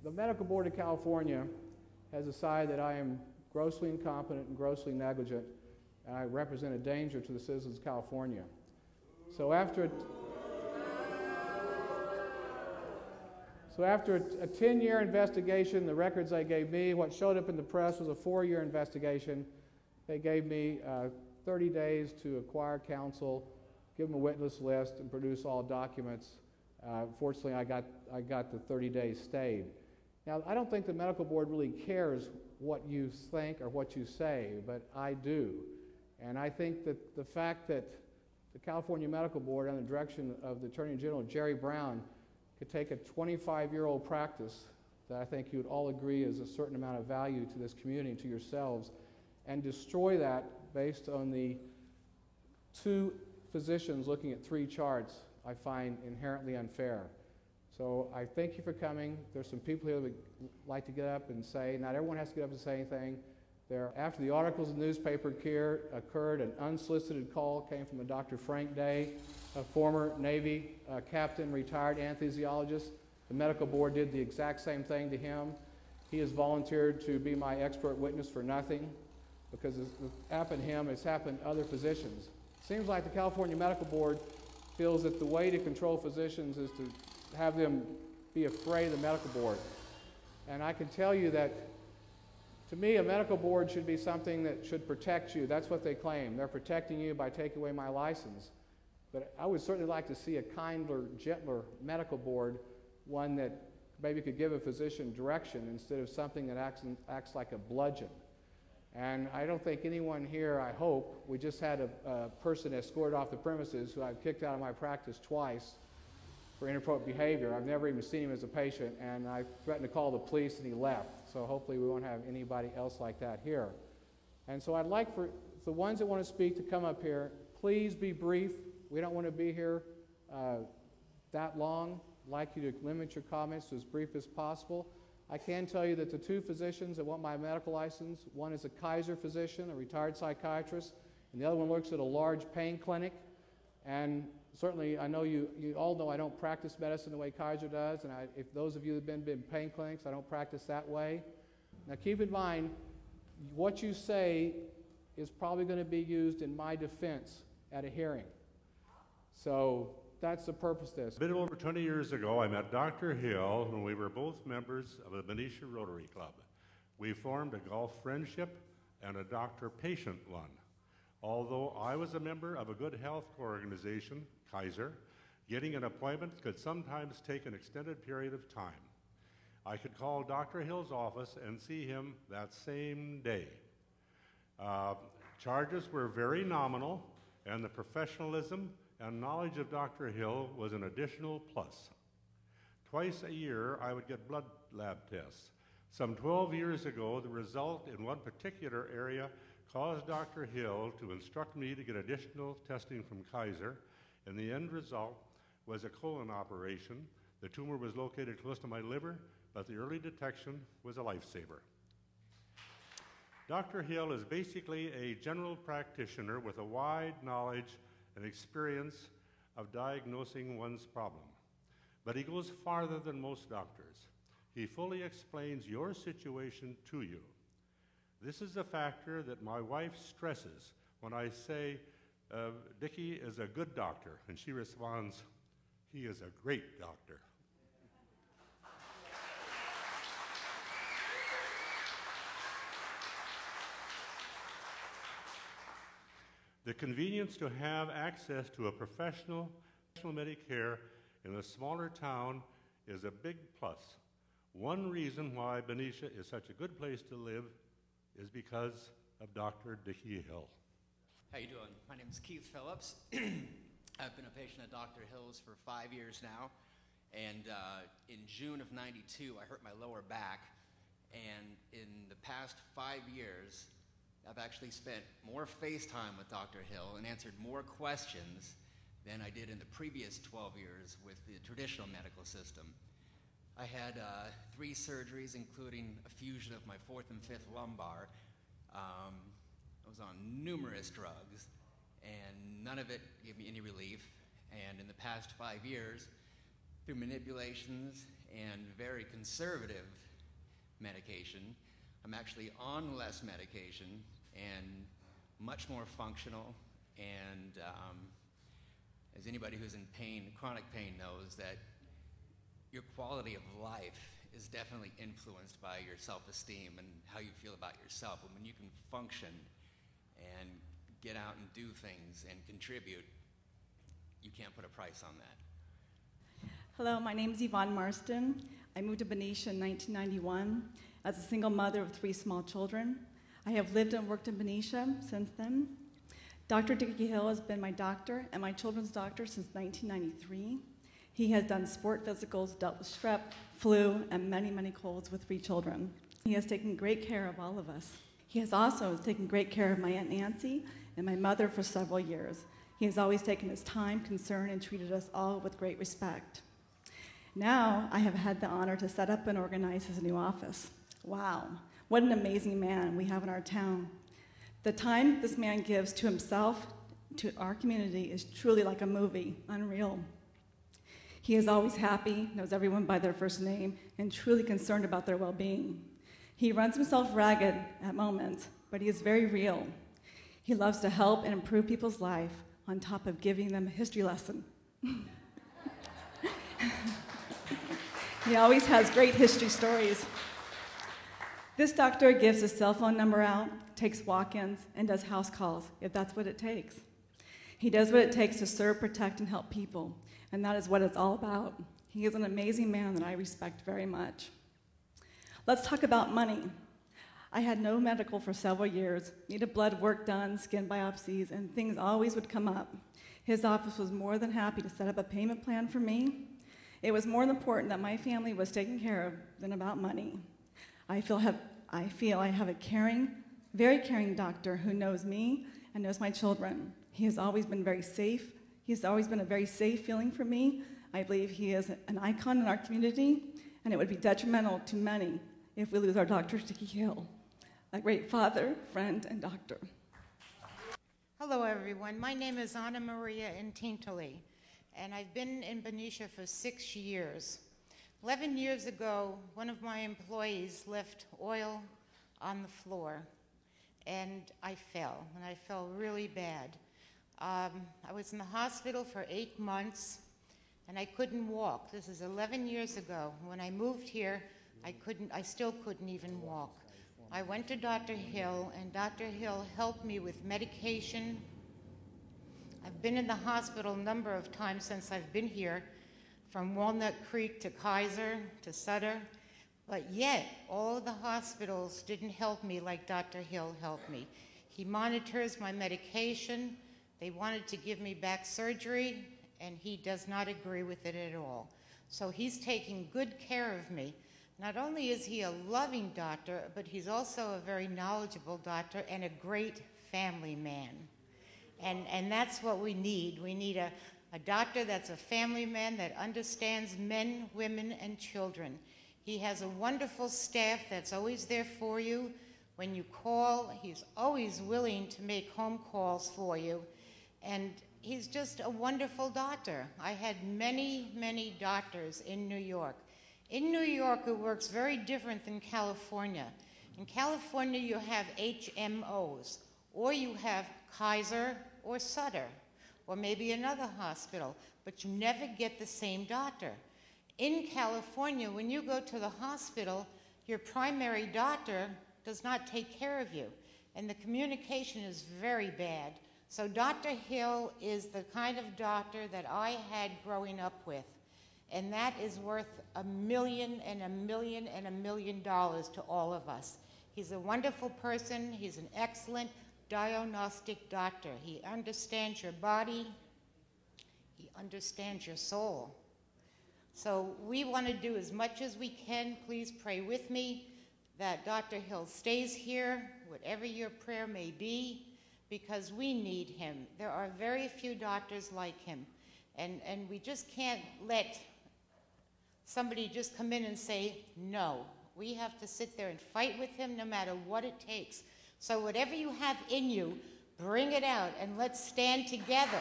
The Medical Board of California has decided that I am grossly incompetent and grossly negligent, and I represent a danger to the citizens of California. So after a 10-year investigation, the records they gave me, what showed up in the press was a 4-year investigation. They gave me 30 days to acquire counsel, give them a witness list, and produce all documents. Fortunately, I got the 30 days stayed. Now, I don't think the medical board really cares what you think or what you say, but I do. And I think that the fact that the California Medical Board, under the direction of the Attorney General, Jerry Brown, could take a 25-year-old practice that I think you would all agree is a certain amount of value to this community and to yourselves, and destroy that based on the 2 physicians looking at 3 charts, I find inherently unfair. So I thank you for coming. There's some people here that would like to get up and say, not everyone has to get up and say anything. After the articles in the newspaper occurred, an unsolicited call came from a Dr. Frank Day, a former Navy captain, retired anesthesiologist. The medical board did the exact same thing to him. He has volunteered to be my expert witness for nothing, because it's happened to him, it's happened to other physicians. It seems like the California Medical Board feels that the way to control physicians is to have them be afraid of the medical board. And I can tell you that, to me, a medical board should be something that should protect you. That's what they claim. They're protecting you by taking away my license. But I would certainly like to see a kinder, gentler medical board, one that maybe could give a physician direction instead of something that acts like a bludgeon. And I don't think anyone here, I hope, we just had a person escorted off the premises who I've kicked out of my practice twice for inappropriate behavior. I've never even seen him as a patient, and I threatened to call the police and he left. So hopefully we won't have anybody else like that here. And so I'd like for the ones that want to speak to come up here. Please be brief. We don't want to be here that long. I'd like you to limit your comments to as brief as possible. I can tell you that the 2 physicians that want my medical license, one is a Kaiser physician, a retired psychiatrist, and the other one works at a large pain clinic. And certainly, I know you all know I don't practice medicine the way Kaiser does, and if those of you who have been in pain clinics, I don't practice that way. Now keep in mind, what you say is probably going to be used in my defense at a hearing. So that's the purpose of this. A bit over 20 years ago, I met Dr. Hill when we were both members of the Benicia Rotary Club. We formed a golf friendship and a doctor-patient one. Although I was a member of a good health organization, Kaiser, getting an appointment could sometimes take an extended period of time. I could call Dr. Hill's office and see him that same day. Charges were very nominal, and the professionalism and knowledge of Dr. Hill was an additional plus. Twice a year, I would get blood lab tests. Some 12 years ago, the result in one particular area caused Dr. Hill to instruct me to get additional testing from Kaiser, and the end result was a colon operation. The tumor was located close to my liver, but the early detection was a lifesaver. Dr. Hill is basically a general practitioner with a wide knowledge and experience of diagnosing one's problem. But he goes farther than most doctors. He fully explains your situation to you. This is a factor that my wife stresses when I say, Dickie is a good doctor, and she responds, he is a great doctor. The convenience to have access to a professional Medicare in a smaller town is a big plus. One reason why Benicia is such a good place to live is because of Dr. Dickie Hill. How you doing? My name is Keith Phillips. I've been a patient at Dr. Hill's for 5 years now, and in June of '92 I hurt my lower back, and in the past 5 years I've actually spent more FaceTime with Dr. Hill and answered more questions than I did in the previous 12 years with the traditional medical system. I had 3 surgeries, including a fusion of my 4th and 5th lumbar. I was on numerous drugs, and none of it gave me any relief. And in the past 5 years, through manipulations and very conservative medication. I'm actually on less medication and much more functional, and as anybody who's in pain, chronic pain, knows that your quality of life is definitely influenced by your self-esteem and how you feel about yourself. And when you can function and get out and do things and contribute, you can't put a price on that. Hello, my name is Yvonne Marston. I moved to Benicia in 1991 as a single mother of 3 small children. I have lived and worked in Benicia since then. Dr. Dickie Hill has been my doctor and my children's doctor since 1993. He has done sport physicals, dealt with strep, flu, and many, many colds with 3 children. He has taken great care of all of us. He has also taken great care of my Aunt Nancy and my mother for several years. He has always taken his time, concern, and treated us all with great respect. Now, I have had the honor to set up and organize his new office. Wow, what an amazing man we have in our town. The time this man gives to himself, to our community, is truly like a movie, unreal. He is always happy, knows everyone by their first name, and truly concerned about their well-being. He runs himself ragged at moments, but he is very real. He loves to help and improve people's life on top of giving them a history lesson. He always has great history stories. This doctor gives his cell phone number out, takes walk-ins, and does house calls, if that's what it takes. He does what it takes to serve, protect, and help people, and that is what it's all about. He is an amazing man that I respect very much. Let's talk about money. I had no medical for several years, needed blood work done, skin biopsies, and things always would come up. His office was more than happy to set up a payment plan for me. It was more important that my family was taken care of than about money. I feel I have a caring, very caring doctor who knows me and knows my children. He has always been very safe. He's always been a very safe feeling for me. I believe he is an icon in our community, and it would be detrimental to many if we lose our Dr. Dickie Hill, a great father, friend, and doctor. Hello, everyone. My name is Anna Maria Intintoli, and I've been in Benicia for 6 years. 11 years ago, one of my employees left oil on the floor, and I fell really bad. I was in the hospital for 8 months, and I couldn't walk. This is 11 years ago. When I moved here, I still couldn't even walk. I went to Dr. Hill, and Dr. Hill helped me with medication. I've been in the hospital a number of times since I've been here, from Walnut Creek to Kaiser to Sutter, but yet all of the hospitals didn't help me like Dr. Hill helped me. He monitors my medication. They wanted to give me back surgery, and he does not agree with it at all. So he's taking good care of me. Not only is he a loving doctor, but he's also a very knowledgeable doctor and a great family man. And that's what we need. We need a doctor that's a family man that understands men, women, and children. He has a wonderful staff that's always there for you. When you call, he's always willing to make home calls for you. And he's just a wonderful doctor. I had many, many doctors in New York. In New York, it works very different than California. In California, you have HMOs, or you have Kaiser or Sutter, or maybe another hospital, but you never get the same doctor. In California, when you go to the hospital, your primary doctor does not take care of you, and the communication is very bad. So Dr. Hill is the kind of doctor that I had growing up with, and that is worth $1 million and $1 million and $1 million to all of us. He's a wonderful person. He's an excellent diagnostic doctor. He understands your body. He understands your soul. So we want to do as much as we can. Please pray with me that Dr. Hill stays here, whatever your prayer may be, because we need him. There are very few doctors like him, and we just can't let somebody just come in and say no. We have to sit there and fight with him no matter what it takes. So whatever you have in you, bring it out, and let's stand together.